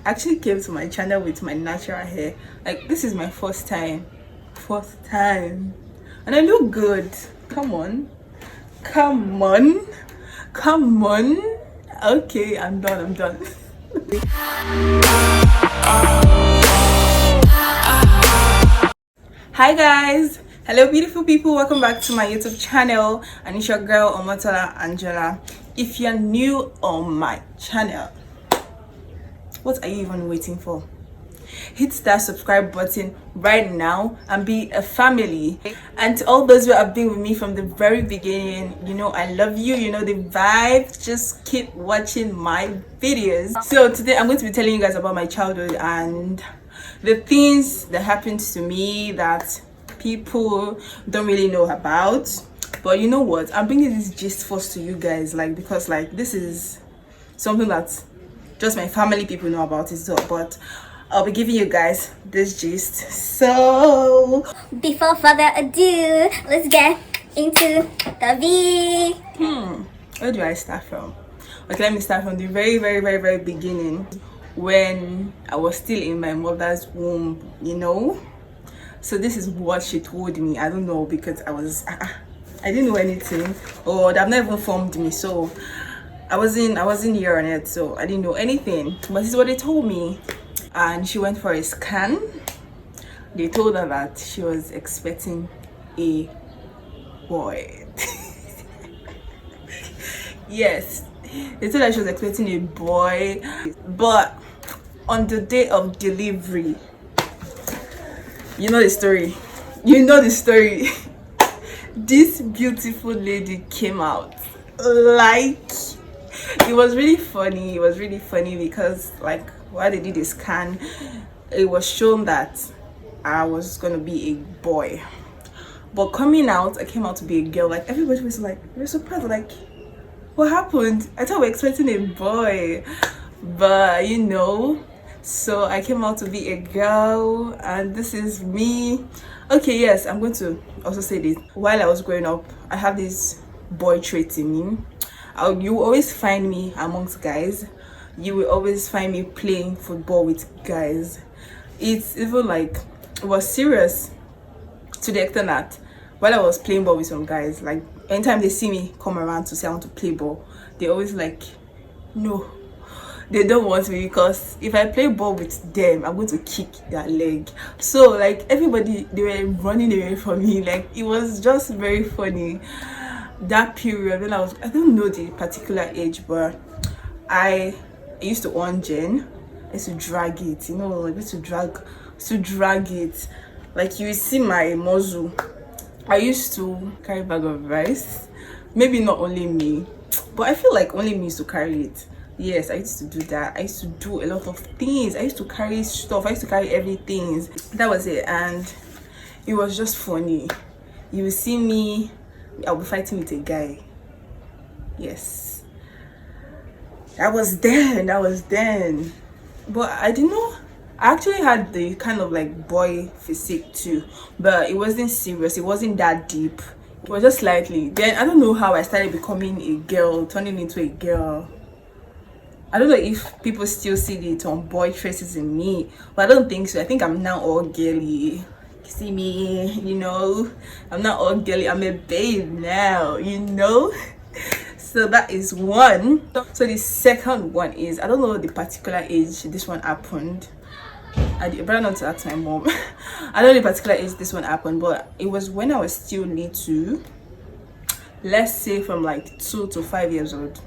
I actually came to my channel with my natural hair. Like, this is my first time. First time. And I look good. Come on. Come on. Come on. Okay, I'm done. Hi guys, hello beautiful people, welcome back to my YouTube channel, and it's your girl Omotola Angela. If you're new on my channel, what are you even waiting for? Hit that subscribe button right now and be a family. And to all those who have been with me from the very beginning, you know I love you, you know the vibe. Just keep watching my videos. So today I'm going to be telling you guys about my childhood and the things that happened to me that people don't really know about. But you know what, I'm bringing this gist first to you guys, like, because like this is something that just my family people know about it. So but I'll be giving you guys this gist. So before further ado, let's get into the where do I start from? Okay, let me start from the very beginning, when I was still in my mother's womb, you know. So this is what she told me. I don't know, because I didn't know anything, or they've never informed me, so I wasn't here on it, so I didn't know anything. But this is what they told me. And she went for a scan. They told her that she was expecting a boy. Yes, they told her she was expecting a boy, but on the day of delivery, you know the story, this beautiful lady came out. Like, it was really funny because like while they did the scan, it was shown that I was gonna be a boy, but coming out I came out to be a girl. Like, everybody was like, we're surprised, like, what happened? I thought we were expecting a boy, but you know. So I came out to be a girl, and this is me. Okay, yes, I'm going to also say this. While I was growing up, I have this boy trait in me. You will always find me amongst guys. You will always find me playing football with guys. It's even like, it was serious to the extent that while I was playing ball with some guys, like anytime they see me come around to say I want to play ball, they always like, no, they don't want me, because if I play ball with them, I'm going to kick their leg. So like everybody, they were running away from me. Like, it was just very funny that period when I don't know the particular age, but I used to on Jen. I used to drag it, you know, I used to drag it. Like, you see my muzzle. I used to carry a bag of rice. Maybe not only me, but I feel like only me used to carry it. Yes, I used to do that. I used to do a lot of things. I used to carry stuff. I used to carry everything. That was it, and it was just funny. You will see me, I'll be fighting with a guy. Yes, that was then. But I didn't know. I actually had the kind of like boy physique too, but it wasn't serious. It wasn't that deep. It was just slightly. Then I don't know how I started becoming a girl, turning into a girl. I don't know if people still see the tomboy traces in me, but I don't think so. I think I'm now all girly. You see me, you know, I'm not all girly. I'm a babe now, you know. So that is one. So the second one is, I don't know the particular age this one happened. I better not to ask my mom. I don't know the particular age this one happened, but it was when I was still little. Let's say from like 2 to 5 years old.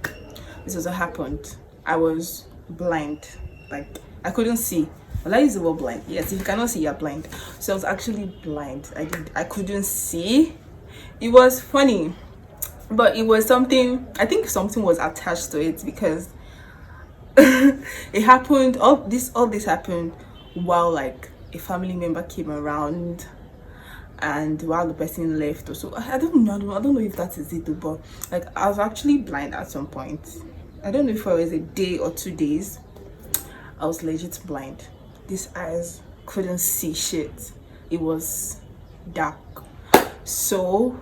This was what happened. I was blind. Like, I couldn't see. Well, I use the word blind. Yes, if you cannot see, you're blind. So I was actually blind. I couldn't see. It was funny, but it was something, I think something was attached to it, because it happened, all this happened while like a family member came around, and while the person left. Or so I don't know if that is it, but like I was actually blind at some point. I don't know if it was a day or 2 days. I was legit blind. These eyes couldn't see shit. It was dark. So,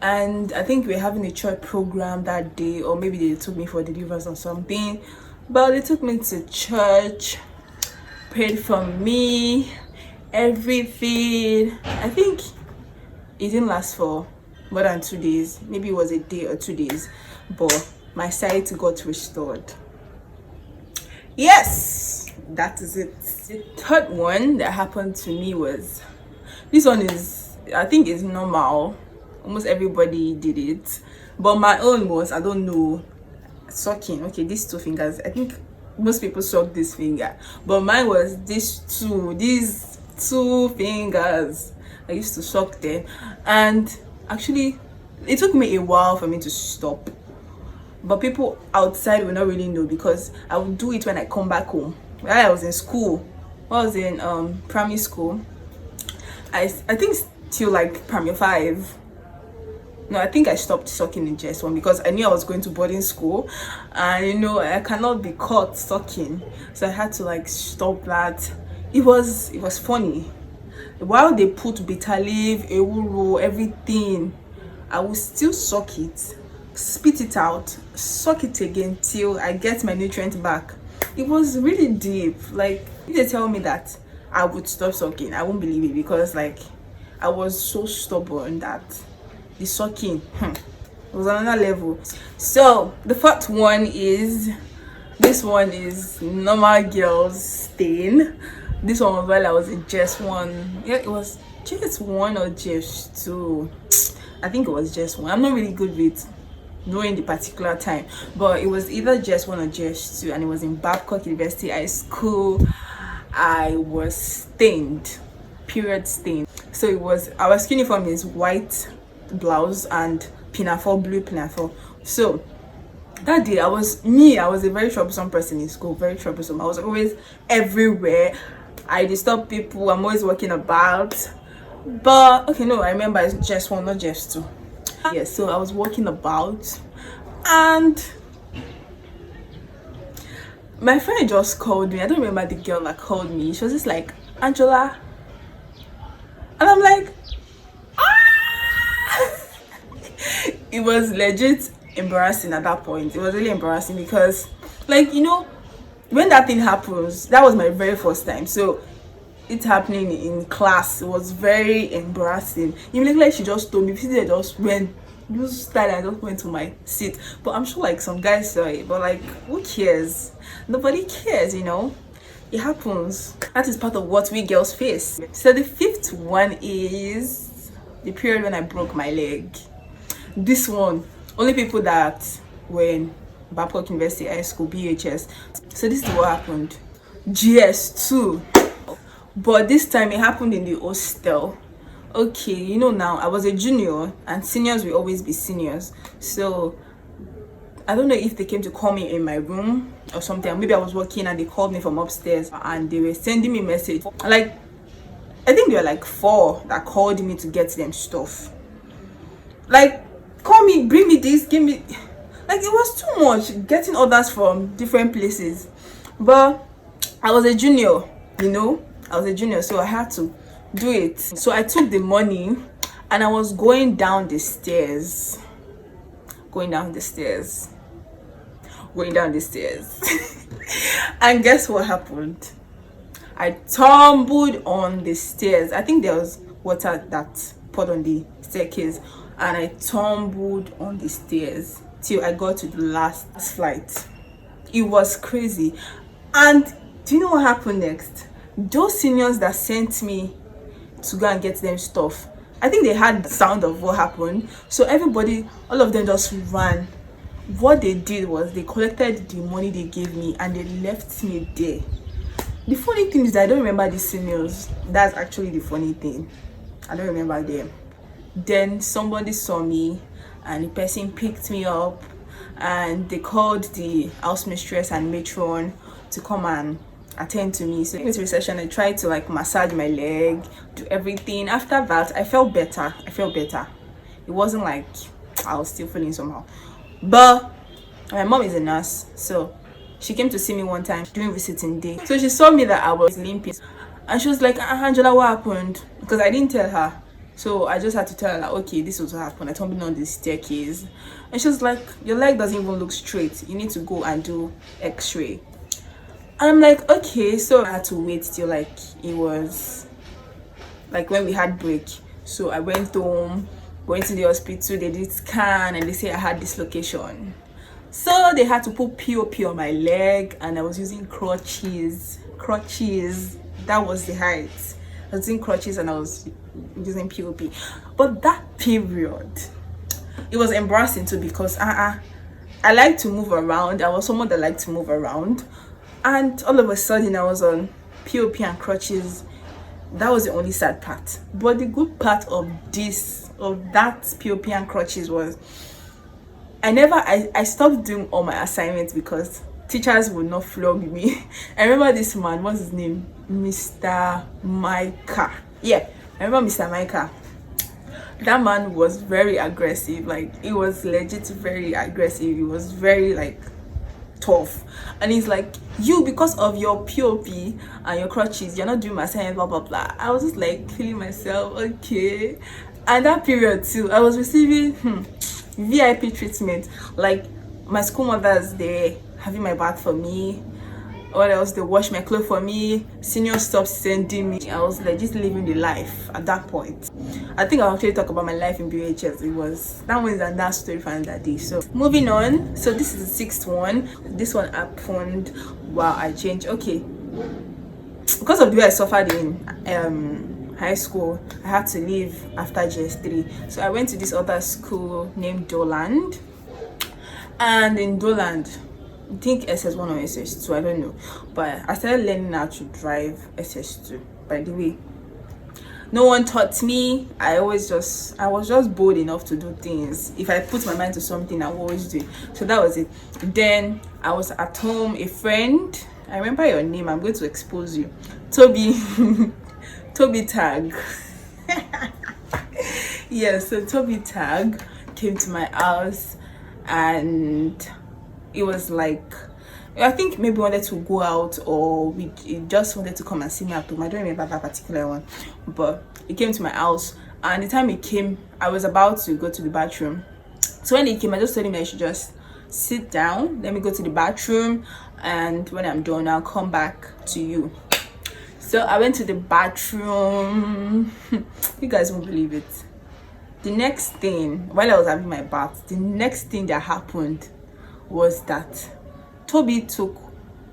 and I think we were having a church program that day, or maybe they took me for deliverance or something. But they took me to church, prayed for me, everything. I think it didn't last for more than 2 days. Maybe it was a day or 2 days, but my sight got restored. Yes, that is it. The third one that happened to me was, this one is, I think it's normal. Almost everybody did it, but my own was, I don't know, sucking. Okay, these 2 fingers, I think most people suck this finger, but mine was these 2 fingers. I used to suck them, and actually it took me a while for me to stop, but people outside will not really know, because I would do it when I come back home. When I was in school, when I was in primary school, I think till like primary 5. No, I think I stopped sucking in JS1 because I knew I was going to boarding school, and you know, I cannot be caught sucking, so I had to like stop that. It was funny. While they put bitter leaf, ewuro, everything, I will still suck it, spit it out, suck it again till I get my nutrient back. It was really deep. Like, if they tell me that I would stop sucking, I won't believe it, because like I was so stubborn that the sucking was another level. So the fourth one is, this one is normal girls stain. This one was while I was in JS1. Yeah, it was JS1 or JS2. I think it was JS1. I'm not really good with knowing the particular time, but it was either JS1 or JS2, and it was in Babcock University High School. I was stained, period stained. So it was, our school uniform is white blouse and pinafore, blue pinafore. So that day I was a very troublesome person in school, very troublesome. I was always everywhere. I disturb people. I'm always walking about. But okay, no, I remember it's just one, not just two. Yeah, so I was walking about, and my friend just called me. I don't remember the girl that called me. She was just like, Angela, and I'm like, ah! It was legit embarrassing at that point. It was really embarrassing because, like, you know, when that thing happens, that was my very first time. So it's happening in class. It was very embarrassing. You look like she just told me. People just went, use style. I just went to my seat. But I'm sure like some guys saw it. But like, who cares? Nobody cares, you know. It happens. That is part of what we girls face. So the fifth one is the period when I broke my leg. This one, only people that were in Babcock University High School, BHS. So this is what happened. GS2. But this time it happened in the hostel. Okay, you know, now I was a junior and seniors will always be seniors. So I don't know if they came to call me in my room or something. Maybe I was working and they called me from upstairs and they were sending me message. Like, I think there were like 4 that called me to get them stuff. Like, call me, bring me this, give me. Like, it was too much getting orders from different places. But I was a junior, you know. I was a junior, so I had to do it. So I took the money and I was going down the stairs. And guess what happened? I tumbled on the stairs. I think there was water that poured on the staircase, and I tumbled on the stairs till I got to the last flight. It was crazy. And do you know what happened next? Those seniors that sent me to go and get them stuff, I think they had the sound of what happened. So everybody, all of them just ran. What they did was they collected the money they gave me and they left me there. The funny thing is that I don't remember the seniors. That's actually the funny thing. I don't remember them. Then somebody saw me and the person picked me up and they called the house mistress and matron to come and attend to me. So in this recession, I tried to like massage my leg, do everything. After that, I felt better. It wasn't like I was still feeling somehow. But my mom is a nurse, so she came to see me one time during visiting day. So she saw me that I was limping, and she was like, Angela, what happened? Because I didn't tell her. So I just had to tell her like, okay, this was what happened. I tumbled on the staircase, and she was like, your leg doesn't even look straight, you need to go and do x-ray. I'm like, okay. So I had to wait till like it was like when we had break. So I went home, went to the hospital, they did scan, and they say I had dislocation. So they had to put POP on my leg, and I was using crutches. That was the height. I was using crutches and I was using POP. But that period, it was embarrassing too, because I like to move around. I was someone that liked to move around, and all of a sudden I was on POP and crutches. That was the only sad part. But the good part of that POP and crutches was I stopped doing all my assignments because teachers would not flog me. I remember this man, what's his name? Mr. Micah. Yeah, I remember Mr. Micah. That man was very aggressive. Like, he was legit very aggressive. He was very like tough, and he's like, you, because of your POP and your crutches, you're not doing my assignment, blah blah blah. I was just like feeling myself, okay. And that period too, I was receiving VIP treatment. Like, my school mothers, they having my bath for me. What else? They wash my clothes for me. Senior stopped sending me. I was like just living the life at that point. I think I'll actually talk about my life in BHS. It was that one is another story for another day. So moving on. So this is the sixth one. This one happened while I changed. Okay, because of the way I suffered in high school, I had to leave after GS3. So I went to this other school named Doland, and in Doland, I think SS1 or SS2, I don't know, but I started learning how to drive SS2. By the way, no one taught me. I was just bold enough to do things. If I put my mind to something, I will always do it. So that was it. Then I was at home. A friend, I remember your name, I'm going to expose you, Toby. Toby Tag. Yeah, so Toby Tag came to my house, and it was like, I think maybe wanted to go out, or we just wanted to come and see me at home. I don't remember that particular one, but he came to my house, and the time he came, I was about to go to the bathroom. So when he came, I just told him I should just sit down, let me go to the bathroom, and when I'm done, I'll come back to you. So I went to the bathroom. You guys won't believe it. The next thing, while I was having my bath, the next thing that happened was that Toby took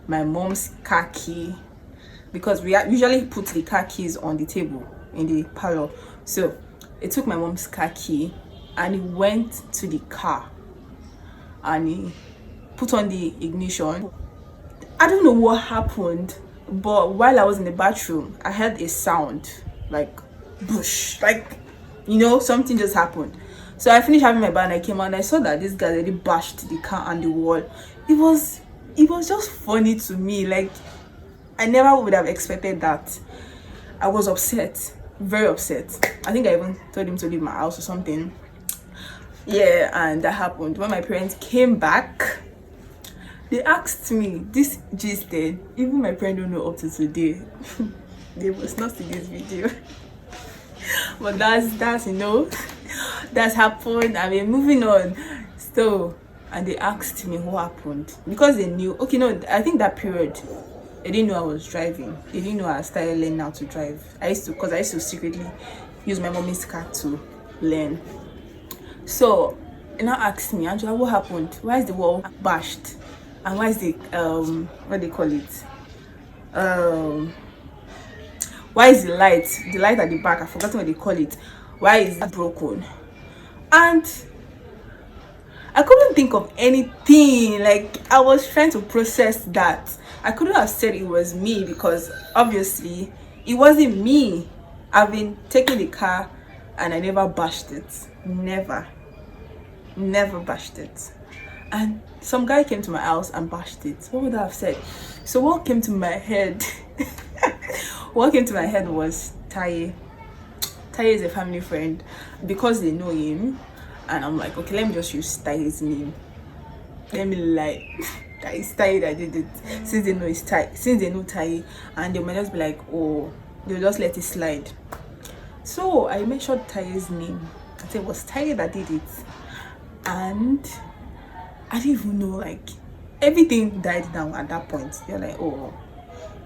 my mom's car key, because we usually put the car keys on the table in the parlor. So he took my mom's car key and he went to the car and he put on the ignition. I don't know what happened, but while I was in the bathroom, I heard a sound like bush, like, you know, something just happened. So I finished having my bath and I came out and I saw that this guy already bashed the car and the wall. It was just funny to me. Like, I never would have expected that. I was upset, very upset. I think I even told him to leave my house or something. Yeah, and that happened. When my parents came back, they asked me this gist. Even my parents don't know up to today. They must not see this video. But that's you know, that's happened. I mean, moving on. So, and they asked me what happened, because they knew. Okay, no, I think that period they didn't know I was driving. They didn't know I started learning how to drive. I used to secretly use my mommy's car to learn. So they now asked me, Angela, what happened? Why is the wall bashed? And why is the what they call it? Why is the light at the back? I forgot what they call it. Why is it broken? And I couldn't think of anything. Like, I was trying to process that. I couldn't have said it was me, because obviously it wasn't me. I've been taking the car and I never bashed it. Never bashed it. And some guy came to my house and bashed it. What would I have said? So what came to my head? What came to my head was Taye. Taye is a family friend, because they know him, and I'm like, okay, let me just use Taye's name. Let me lie. That is Taye that did it. Since they know Taye, and they might just be like, oh, they'll just let it slide. So I mentioned Taye's name. I said it was Taye that did it, and I didn't even know, like, everything died down at that point. You're like, oh,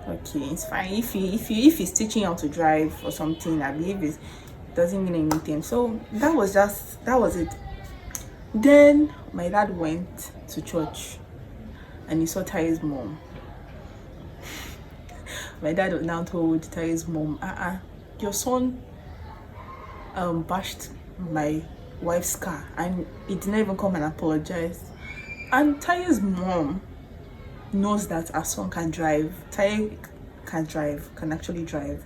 okay, it's fine. If he's teaching you how to drive or something, I believe it doesn't mean anything. So that was it. Then my dad went to church and he saw Taye's mom. My dad now told Taye's mom, your son bashed my wife's car and he did not even come and apologize. And Taye's mom knows that our son can drive. Taye can actually drive.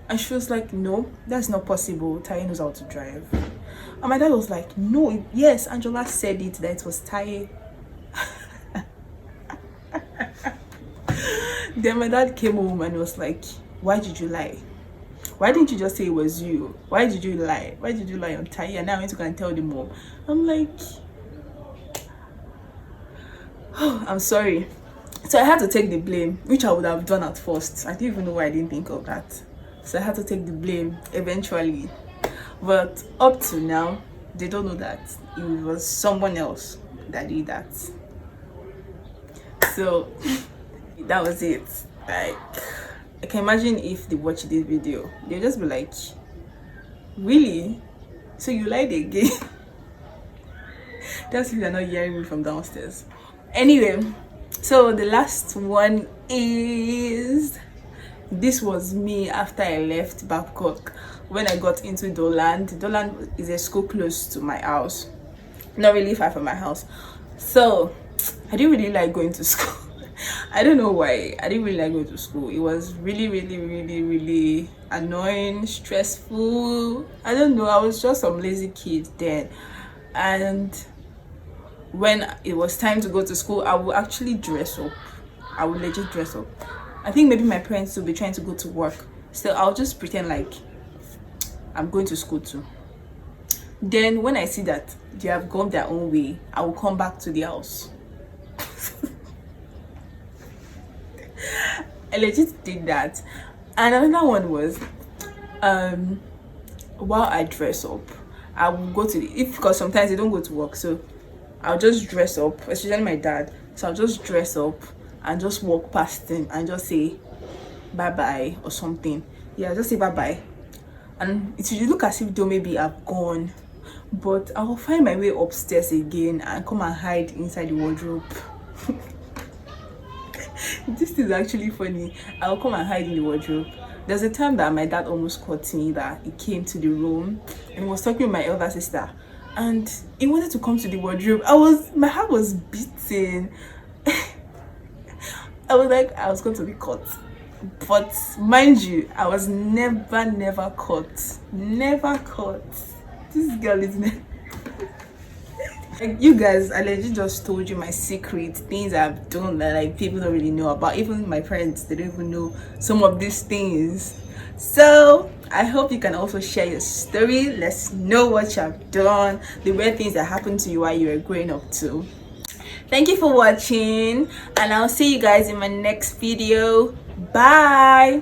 And she was like, no, that's not possible. Taye knows how to drive. And my dad was like, no, yes, Angela said it, that it was Taye. Then my dad came home and was like, why did you lie? Why didn't you just say it was you? Why did you lie? Why did you lie on Taye? And now I went to go and tell the mom. I'm like, oh, I'm sorry. So I had to take the blame, which I would have done at first. I didn't even know why I didn't think of that. So I had to take the blame eventually. But up to now, they don't know that it was someone else that did that. So that was it. Like, I can imagine if they watch this video, they'll just be like, really? So you lied again? That's if they're not hearing me from downstairs. Anyway, so the last one is, this was me after I left Babcock. When I got into Doland. Doland is a school close to my house, not really far from my house. So I didn't really like going to school. I don't know why. I didn't really like going to school. It was really annoying, stressful. I don't know. I was just some lazy kid then. And when it was time to go to school, I would actually dress up. I would legit dress up. I think maybe my parents would be trying to go to work. So I'll just pretend like I'm going to school too. Then when I see that they have gone their own way, I will come back to the house. I legit did that. And another one was, while I dress up, I will go to because sometimes they don't go to work, so I'll just dress up, especially my dad. So I'll just dress up and just walk past him and just say bye bye or something. Yeah, just say bye bye. And it will look as if though maybe I've gone, but I will find my way upstairs again and come and hide inside the wardrobe. This is actually funny. I will come and hide in the wardrobe. There's a time that my dad almost caught me, that he came to the room and he was talking with my elder sister and he wanted to come to the wardrobe. My heart was beating. I was like, I was going to be caught. But mind you, I was never caught. Never caught. This girl is never. Like, you guys, I legit just told you my secret, things I've done that like people don't really know about. Even my friends, they don't even know some of these things. So I hope you can also share your story. Let's know what you have done, the weird things that happened to you while you were growing up too. Thank you for watching, and I'll see you guys in my next video. Bye.